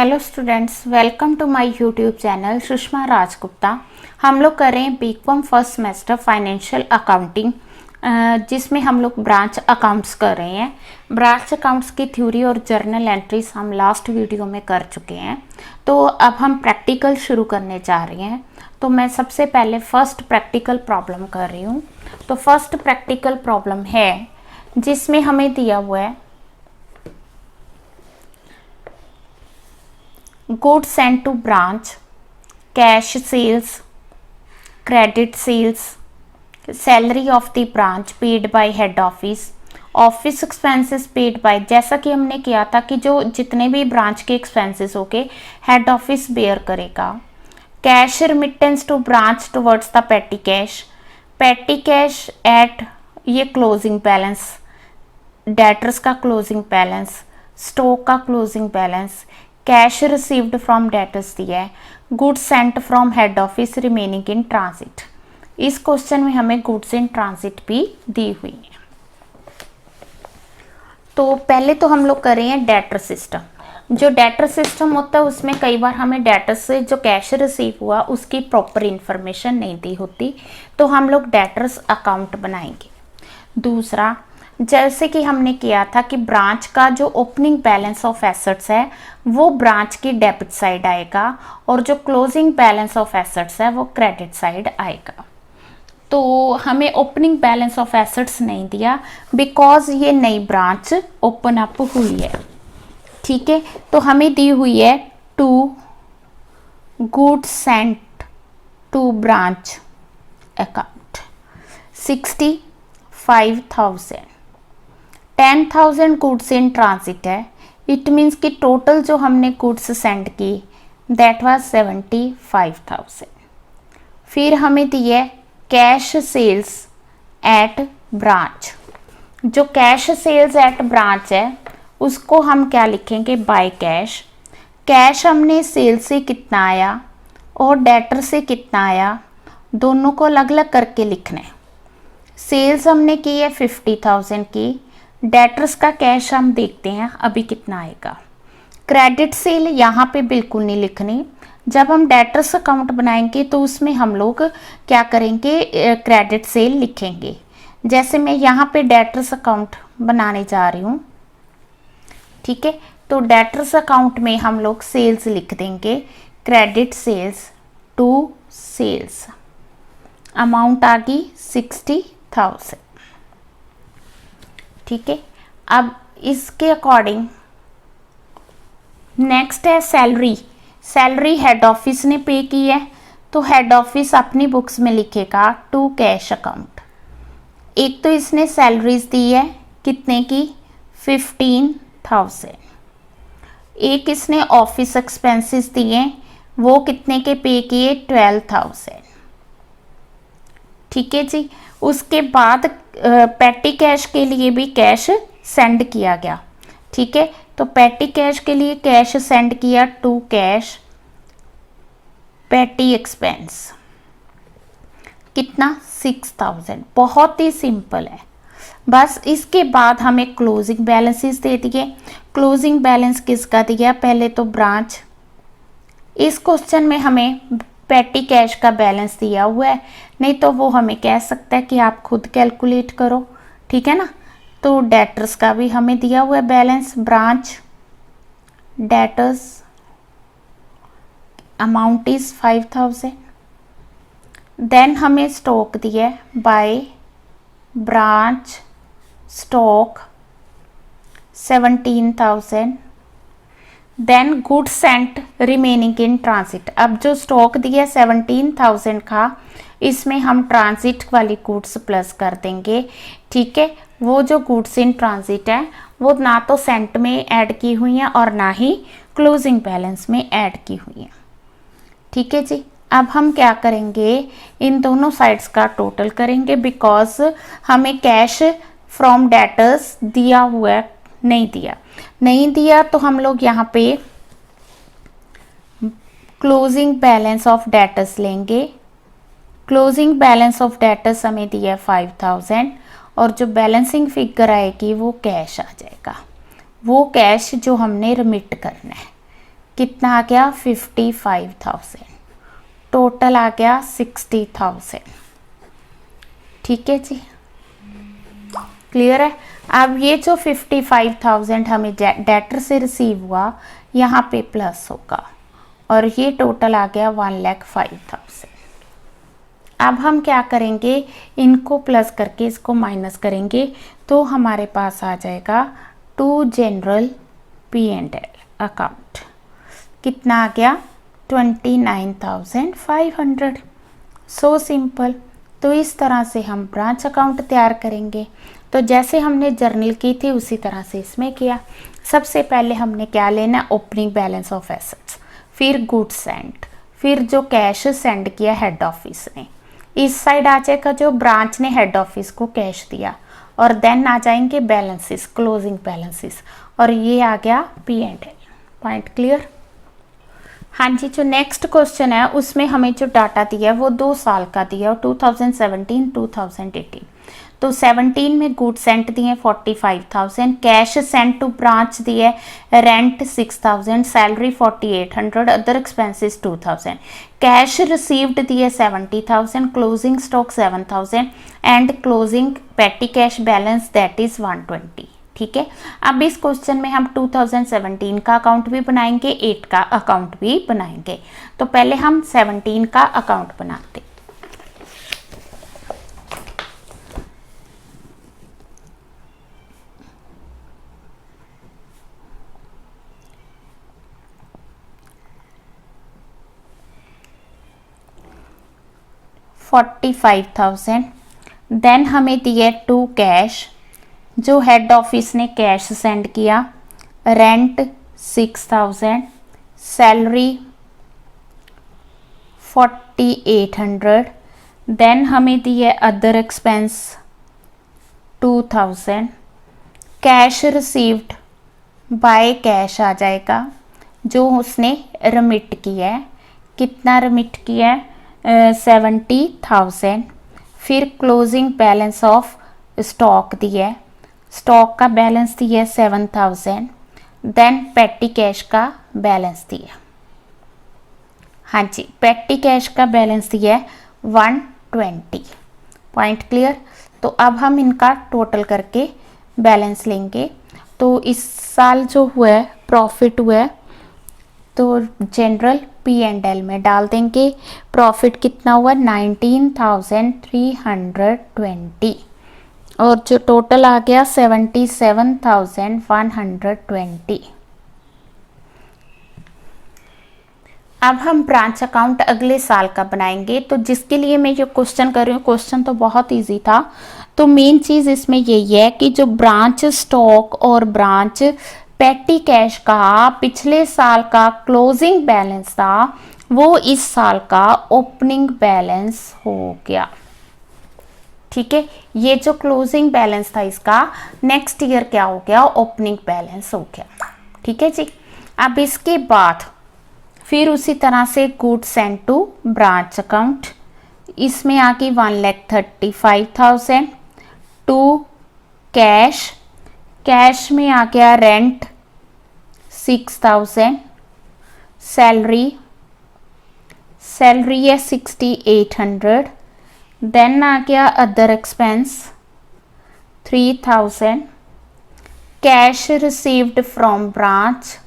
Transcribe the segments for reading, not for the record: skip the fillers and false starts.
Hello students, welcome to my YouTube channel Sushma Rajgupta. हम लोग कर रहे हैं BCom first semester financial accounting, जिसमें हम लोग ब्रांच अकाउंट्स कर रहे हैं। ब्रांच अकाउंट्स की थ्योरी और जर्नल एंट्रीज हम लास्ट वीडियो में कर चुके हैं, तो अब हम प्रैक्टिकल शुरू करने जा रहे हैं। तो मैं सबसे पहले फर्स्ट प्रैक्टिकल प्रॉब्लम कर रही हूँ। तो फर्स्ट प्रैक्टिकल प्रॉब्लम है जिसमें हमें दिया हुआ है goods sent to branch, cash sales, credit sales, salary of the branch paid by head office, office expenses paid by. जैसा कि हमने किया था कि जो जितने भी ब्रांच के एक्सपेंसेस हो गए हेड ऑफिस बेयर करेगा। Cash remittance to branch towards the petty cash at ये क्लोजिंग बैलेंस, डेटर्स का क्लोजिंग बैलेंस, स्टॉक का closing balance, cash received from debtors दिया है, goods sent from head office remaining in transit. इस question में हमें goods in transit भी दी हुई है। तो पहले तो हम लोग कर रहे हैं डेटर सिस्टम। जो डेटर सिस्टम होता है उसमें कई बार हमें डेटर से जो कैश रिसीव हुआ उसकी प्रॉपर इंफॉर्मेशन नहीं दी होती, तो हम लोग डेटर्स अकाउंट बनाएंगे। दूसरा, जैसे कि हमने किया था कि ब्रांच का जो ओपनिंग बैलेंस ऑफ एसेट्स है वो ब्रांच की डेबिट साइड आएगा और जो क्लोजिंग बैलेंस ऑफ एसेट्स है वो क्रेडिट साइड आएगा। तो हमें ओपनिंग बैलेंस ऑफ एसेट्स नहीं दिया बिकॉज ये नई ब्रांच ओपन अप हुई है। ठीक है, तो हमें दी हुई है to goods sent to branch account 65,000, 10,000 goods in transit है। इट मीन्स कि टोटल जो हमने गुड्स सेंड की दैट वाज 75,000। फिर हमें दिए कैश सेल्स एट ब्रांच। जो कैश सेल्स एट ब्रांच है उसको हम क्या लिखेंगे, बाय कैश। कैश हमने सेल से कितना आया और डेटर से कितना आया दोनों को अलग अलग करके लिखना है। सेल्स हमने की है 50,000 की, डेटर्स का कैश हम देखते हैं अभी कितना आएगा। क्रेडिट सेल यहाँ पे बिल्कुल नहीं लिखनी। जब हम डेटर्स अकाउंट बनाएंगे तो उसमें हम लोग क्या करेंगे, क्रेडिट सेल लिखेंगे। जैसे मैं यहाँ पे डेटर्स अकाउंट बनाने जा रही हूँ। ठीक है, तो डेटर्स अकाउंट में हम लोग सेल्स लिख देंगे, credit sales to sales. Amount आ गई 60,000। ठीक है, अब इसके अकॉर्डिंग नेक्स्ट है सैलरी। सैलरी हेड ऑफिस ने पे की है तो हेड ऑफिस अपनी बुक्स में लिखेगा टू कैश अकाउंट। एक तो इसने सैलरीज दी है कितने की, 15,000। एक इसने ऑफिस एक्सपेंसेस दिए वो कितने के पे किए, 12,000। ठीक है जी, उसके बाद पेटी कैश के लिए भी कैश सेंड किया गया। ठीक है, तो पेटी कैश के लिए कैश सेंड किया टू कैश पेटी एक्सपेंस, कितना 6,000। बहुत ही सिंपल है। बस इसके बाद हमें क्लोजिंग बैलेंसेस दे दिए। क्लोजिंग बैलेंस किसका दिया, पहले तो ब्रांच। इस क्वेश्चन में हमें पेटी कैश का बैलेंस दिया हुआ है, नहीं तो वो हमें कह सकता है कि आप खुद कैलकुलेट करो। ठीक है ना, तो डेटर्स का भी हमें दिया हुआ है balance, branch debtors amount is 5,000। Then हमें स्टॉक दिया है by branch stock 17,000। Then goods sent remaining in transit. अब जो स्टॉक दिया 17,000 का, इसमें हम ट्रांजिट वाली गुड्स प्लस कर देंगे। ठीक है, वो जो गुड्स इन ट्रांजिट है वो ना तो सेंट में ऐड की हुई हैं और ना ही क्लोजिंग बैलेंस में ऐड की हुई हैं। ठीक है जी, अब हम क्या करेंगे, इन दोनों साइड्स का टोटल करेंगे बिकॉज हमें कैश फ्रॉम डेटर्स दिया हुआ है, नहीं दिया तो हम लोग यहाँ पे क्लोजिंग बैलेंस ऑफ डेटर्स लेंगे। क्लोजिंग बैलेंस ऑफ डेटर्स हमें दिया 5,000 और जो बैलेंसिंग फिगर आएगी वो कैश आ जाएगा, वो कैश जो हमने रिमिट करना है। कितना आ गया 55,000, टोटल आ गया 60,000। ठीक है जी, क्लियर है। अब ये जो 55,000 हमें डेटर से रिसीव हुआ यहाँ पे प्लस होगा और ये टोटल आ गया 1,05,000। अब हम क्या करेंगे, इनको प्लस करके इसको माइनस करेंगे तो हमारे पास आ जाएगा टू जनरल P&L अकाउंट। कितना आ गया 29,500। So simple. तो इस तरह से हम ब्रांच अकाउंट तैयार करेंगे। तो जैसे हमने जर्नल की थी उसी तरह से इसमें किया। सबसे पहले हमने क्या लेना, ओपनिंग बैलेंस ऑफ एसेट्स, फिर गुड्स सेंड, फिर जो कैश सेंड किया हेड ऑफिस ने, इस साइड आ जाएगा जो ब्रांच ने हेड ऑफिस को कैश दिया, और देन आ जाएंगे बैलेंसेस, क्लोजिंग बैलेंसेस, और ये आ गया P&L। Point clear. हाँ जी, जो नेक्स्ट क्वेश्चन है उसमें हमें जो डाटा दिया है वो 2 साल का दिया है, 2017-2018। तो 17 में गुड सेंट दिए 45,000, कैश सेंट टू ब्रांच दिए, rent 6,000, salary 4,800, other expenses 2,000, cash received दिए 70,000, क्लोजिंग स्टॉक 7,000 एंड क्लोजिंग पेटी कैश बैलेंस दैट इज 120। ठीक है। अब इस क्वेश्चन में हम 2017 का अकाउंट भी बनाएंगे, 8 का अकाउंट भी बनाएंगे। तो पहले हम 17 का अकाउंट बनाते। $45,000 देन हमें दिए टू कैश, जो हेड ऑफिस ने कैश सेंड किया, रेंट 6,000, सैलरी 4,800, देन हमें दिए other expense 2,000, cash received by cash आ जाएगा जो उसने रिमिट किया है। कितना रिमिट किया है 70,000। फिर क्लोजिंग बैलेंस ऑफ स्टॉक दिया है, स्टॉक का बैलेंस दिया 7,000, देन पेटी कैश का बैलेंस दिया। हाँ जी, पेटी कैश का बैलेंस दिया 120। Point clear. तो अब हम इनका टोटल करके बैलेंस लेंगे। तो इस साल जो हुआ है प्रॉफिट हुआ है तो जनरल P&L में डाल देंगे। प्रॉफिट कितना हुआ 19,320 और जो टोटल आ गया 77,120। अब हम ब्रांच अकाउंट अगले साल का बनाएंगे। तो जिसके लिए मैं ये क्वेश्चन कर रही हूँ, क्वेश्चन तो बहुत इजी था। तो मेन चीज़ इसमें यही है कि जो ब्रांच स्टॉक और ब्रांच पेटी कैश का पिछले साल का क्लोजिंग बैलेंस था वो इस साल का ओपनिंग बैलेंस हो गया। ठीक है, ये जो क्लोजिंग बैलेंस था इसका नेक्स्ट ईयर क्या हो गया, ओपनिंग बैलेंस हो गया। ठीक है जी। अब इसके बाद फिर उसी तरह से goods send to branch account, इसमें आ गई 1,35,000 टू कैश, कैश में आ गया रेंट 6,000, सैलरी है 6,800, देन आ गया other expense 3,000, cash received from branch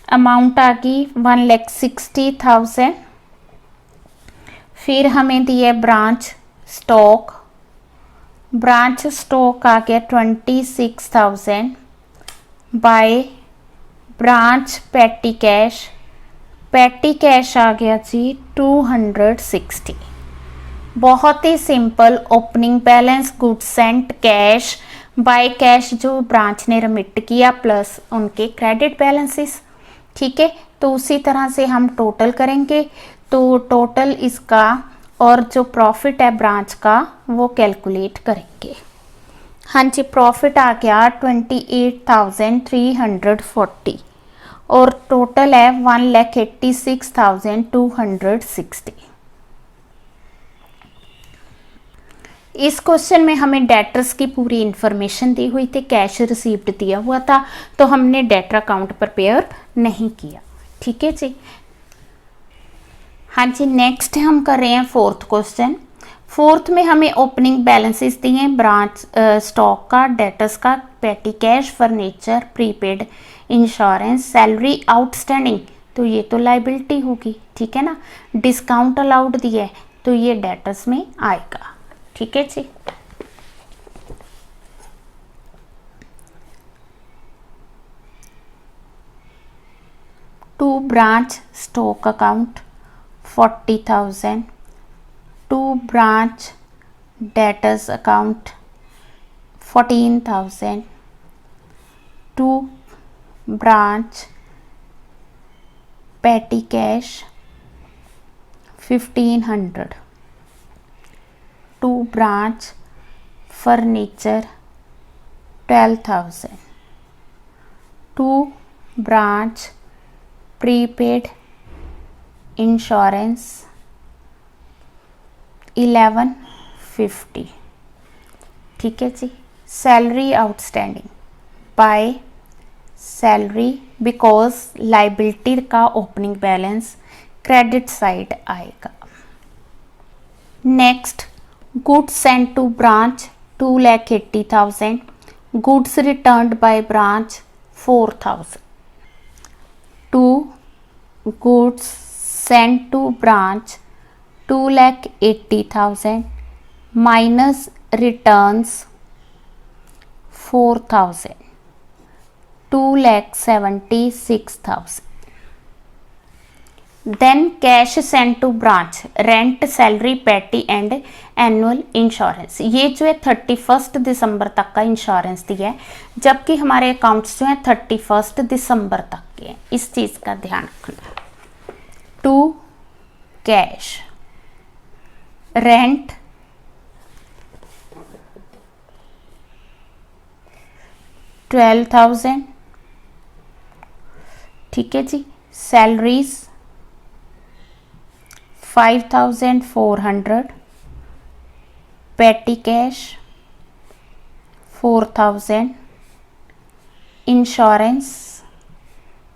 amount आ गई 1,60,000। फिर हमें दिए ब्रांच स्टॉक, ब्रांच स्टॉक आ गया 26,000 बाय ब्रांच पेटी कैश आ गया जी 260। बहुत ही simple. Opening balance, goods sent, cash by cash जो ब्रांच ने रिमिट किया प्लस उनके क्रेडिट बैलेंसेस। ठीक है, तो उसी तरह से हम टोटल करेंगे। तो टोटल इसका और जो प्रॉफिट है ब्रांच का वो कैलकुलेट करेंगे। हाँ जी, प्रॉफिट आ गया 28,340 और टोटल है 1,86,260। इस क्वेश्चन में हमें डेटर्स की पूरी इंफॉर्मेशन दी हुई थी, कैश रिसीव्ड दिया हुआ था, तो हमने डेटर अकाउंट प्रिपेयर नहीं किया। ठीक है जी। हाँ जी, नेक्स्ट हम कर रहे हैं फोर्थ क्वेश्चन। फोर्थ में हमें ओपनिंग बैलेंसेस दिए हैं, ब्रांच स्टॉक का, डेटर्स का, पेटी cash, furniture, prepaid, insurance, salary outstanding, तो ये तो लाइबिलिटी होगी, ठीक है ना। डिस्काउंट अलाउड दिया है तो ये डेटर्स में आएगा, ठीक है जी। To branch stock account 40,000, to branch debtors account 14,000, to branch petty cash 1,500, to branch furniture 12,000, to branch prepaid insurance 1150, ठीक है जी। Salary outstanding by salary because liability का ओपनिंग बैलेंस क्रेडिट साइड आएगा। Next, goods sent to branch 2,80,000, goods returned by branch 4,000, to goods sent to branch 2,80,000 minus returns 4,000, 2,76,000. Then cash sent to branch, rent, salary, petty and annual insurance. ये जो है 31 दिसंबर तक का insurance दिया है, जबकि हमारे अकाउंट्स जो हैं 31 दिसंबर तक के हैं, इस चीज़ का ध्यान रखना। टू कैश, रेंट, $12,000, ठीक है जी। Salaries 5,400, petty cash 4,000, insurance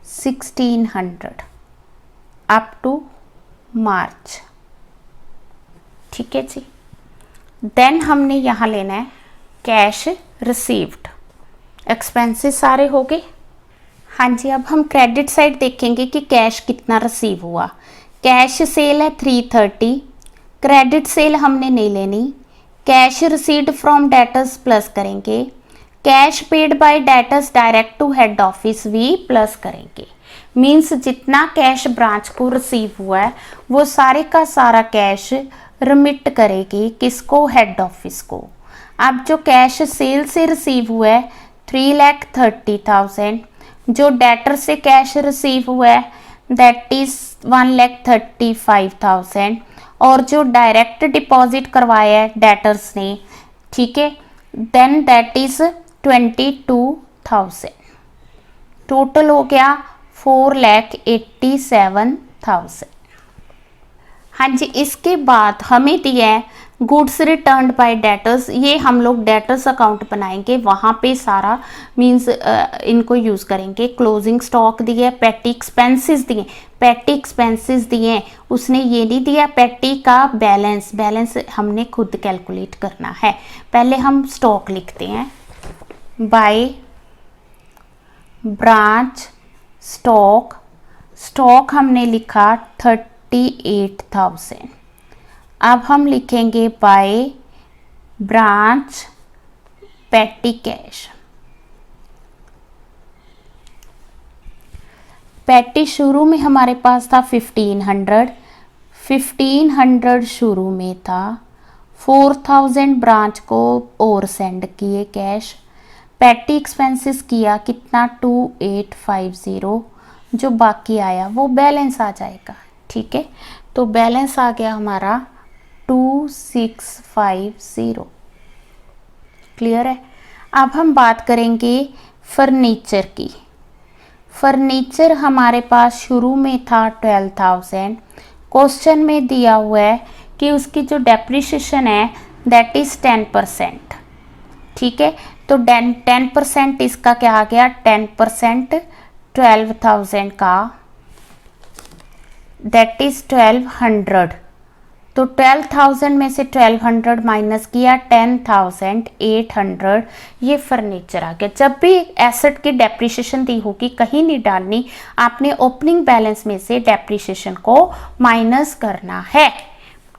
1,600 up to March, ठीक है जी। देन हमने यहाँ लेना है कैश रिसीव्ड, एक्सपेंसेस सारे हो गए। हाँ जी, अब हम क्रेडिट साइड देखेंगे कि कैश कितना रिसीव हुआ। कैश सेल है 330, क्रेडिट सेल हमने नहीं लेनी, cash received from debtors plus करेंगे, cash paid by debtors direct to head office भी प्लस करेंगे। मीन्स जितना कैश ब्रांच को रिसीव हुआ है वो सारे का सारा कैश रिमिट करेगी किसको, हेड ऑफिस को। अब जो कैश सेल से रिसीव हुआ है 3,30,000, जो डेटर से कैश रिसीव हुआ है दैट इज 1,35,000, और जो डायरेक्ट डिपॉजिट करवाया है डेटर्स ने, ठीक है, देन दैट इज 22,000। टोटल हो गया 4,87,000। हाँ जी, इसके बाद हमें दिया है गुड्स रिटर्न बाय डेटर्स। ये हम लोग डेटर्स अकाउंट बनाएंगे, वहाँ पे सारा मींस इनको यूज़ करेंगे। क्लोजिंग स्टॉक दिए, पेटी एक्सपेंसेस दिए, पेटी एक्सपेंसेस दिए, उसने ये नहीं दिया पेटी का बैलेंस, बैलेंस हमने खुद कैलकुलेट करना है। पहले हम स्टॉक लिखते हैं, बाय ब्रांच स्टॉक, स्टॉक हमने लिखा 38,000। अब हम लिखेंगे बाय ब्रांच पेटी कैश। पेटी शुरू में हमारे पास था 1,500 शुरू में था, 4,000 ब्रांच को और सेंड किए कैश। पेटी एक्सपेंसेस किया कितना 2,850, जो बाकी आया वो बैलेंस आ जाएगा, ठीक है। तो बैलेंस आ गया हमारा 2,650, क्लियर है। अब हम बात करेंगे फर्नीचर की। फर्नीचर हमारे पास शुरू में था 12,000, क्वेश्चन में दिया हुआ है कि उसकी जो डेप्रिसिएशन है दैट इज 10%, ठीक है। तो 10% इसका क्या आ गया, 10% 12,000 का दैट इज 1200। तो 12,000 में से 1200 माइनस किया 10,800, ये फर्नीचर आ गया। जब भी एसेट की डेप्रिसिएशन दी होगी कहीं नहीं डालनी, आपने ओपनिंग बैलेंस में से डेप्रिसिएशन को माइनस करना है।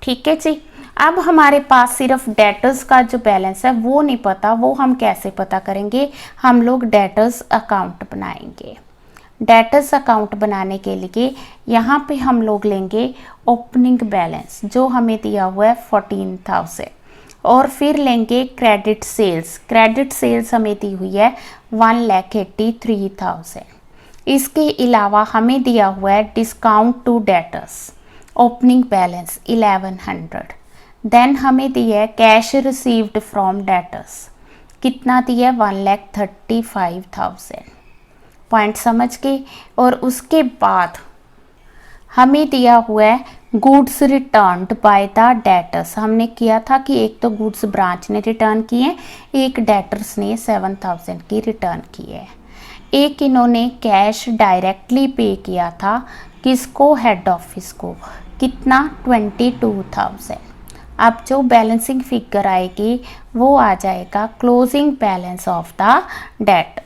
ठीक है जी। अब हमारे पास सिर्फ डेटर्स का जो बैलेंस है वो नहीं पता, वो हम कैसे पता करेंगे? हम लोग डेटर्स अकाउंट बनाएंगे। डेटर्स अकाउंट बनाने के लिए यहाँ पे हम लोग लेंगे ओपनिंग बैलेंस जो हमें दिया हुआ है 14,000, और फिर लेंगे क्रेडिट सेल्स। क्रेडिट सेल्स हमें दी हुई है 1,83,000। इसके अलावा हमें दिया हुआ है discount to debtors opening balance 1,100। Then हमें दिया है कैश रिसीव्ड फ्रॉम डेटर्स, कितना दिया है 1,35,000। पॉइंट समझ के। और उसके बाद हमें दिया हुआ है goods returned by the debtors. हमने किया था कि एक तो गुड्स ब्रांच ने रिटर्न किए, एक डेटर्स ने 7,000 की रिटर्न की है। एक इन्होंने कैश डायरेक्टली पे किया था, किसको? हेड ऑफिस को, कितना? 22,000। अब जो बैलेंसिंग फिगर आएगी वो आ जाएगा closing balance of the debtors.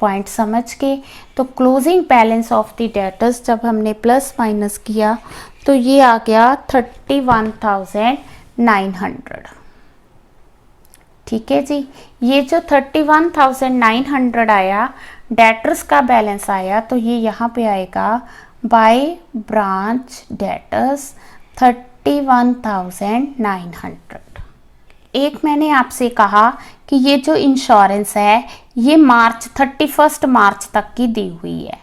Point समझ के। तो closing balance of the debtors जब हमने प्लस माइनस किया तो ये आ गया 31,900। ठीक है जी। ये जो 31,900 आया डेटर्स का बैलेंस आया, तो ये यहाँ पे आएगा बाय ब्रांच डेटर्स 31,900। एक मैंने आपसे कहा कि ये जो इंश्योरेंस है ये मार्च 31 मार्च तक की दी हुई है।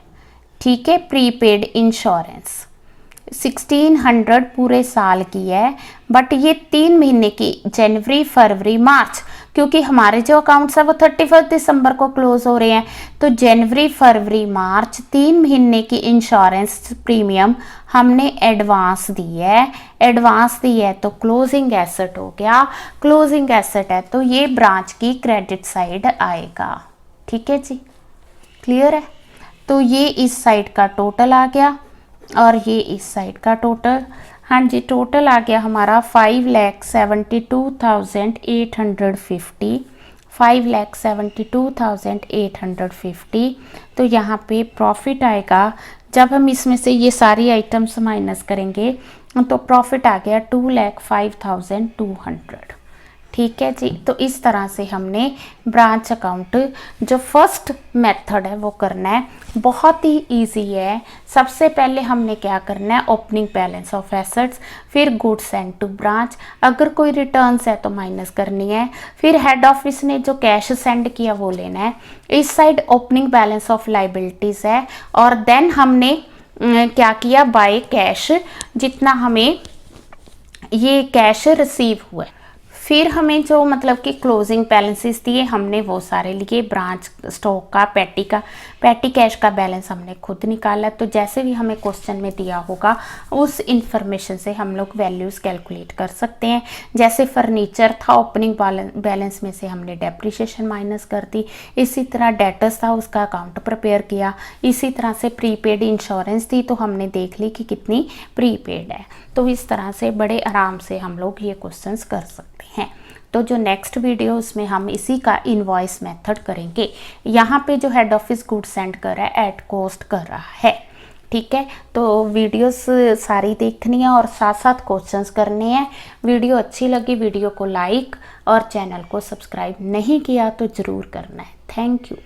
ठीक है, प्रीपेड इंश्योरेंस 1600 पूरे साल की है, बट ये 3 महीने की, जनवरी फरवरी मार्च, क्योंकि हमारे जो अकाउंट्स है वो 31 दिसंबर को क्लोज हो रहे हैं, तो जनवरी फरवरी मार्च 3 महीने की इंश्योरेंस प्रीमियम हमने एडवांस दी है। एडवांस दी है तो क्लोजिंग एसेट हो गया। क्लोजिंग एसेट है तो ये ब्रांच की क्रेडिट साइड आएगा। ठीक है जी, क्लियर है। तो ये इस साइड का टोटल आ गया और ये इस साइड का टोटल। हाँ जी, टोटल आ गया हमारा 5,72,850। 5,72,850। तो यहाँ पे प्रॉफिट आएगा, जब हम इसमें से ये सारी आइटम्स माइनस करेंगे तो प्रॉफिट आ गया 2,05,200। ठीक है जी। तो इस तरह से हमने ब्रांच अकाउंट जो फर्स्ट मेथड है वो करना है। बहुत ही इजी है। सबसे पहले हमने क्या करना है? ओपनिंग बैलेंस ऑफ एसेट्स, फिर गुड्स सेंड टू ब्रांच, अगर कोई रिटर्न्स है तो माइनस करनी है, फिर हेड ऑफिस ने जो कैश सेंड किया वो लेना है। इस side opening balance of liabilities है, और देन हमने क्या किया? बाय कैश, जितना हमें ये कैश रिसीव हुआ है। फिर हमें जो मतलब कि क्लोजिंग बैलेंसेस दिए हमने वो सारे लिए। ब्रांच स्टॉक का, पैटी कैश का बैलेंस हमने खुद निकाला। तो जैसे भी हमें क्वेश्चन में दिया होगा उस इंफॉर्मेशन से हम लोग वैल्यूज़ कैलकुलेट कर सकते हैं। जैसे फर्नीचर था, ओपनिंग बैलेंस में से हमने डेप्रिसिएशन माइनस कर दी। इसी तरह डेटर्स था, उसका अकाउंट प्रिपेयर किया। इसी तरह से प्रीपेड इंश्योरेंस थी तो हमने देख ली कि कितनी प्रीपेड है। तो इस तरह से बड़े आराम से हम लोग ये क्वेश्चंस कर सकते हैं। तो जो नेक्स्ट वीडियो उसमें हम इसी का इनवॉइस मेथड करेंगे। यहाँ पे जो हेड ऑफिस गुड सेंड कर रहा है एट कॉस्ट कर रहा है। ठीक है, तो वीडियोस सारी देखनी है और साथ साथ क्वेश्चंस करने हैं। वीडियो अच्छी लगी वीडियो को लाइक और चैनल को सब्सक्राइब नहीं किया तो ज़रूर करना है। Thank you.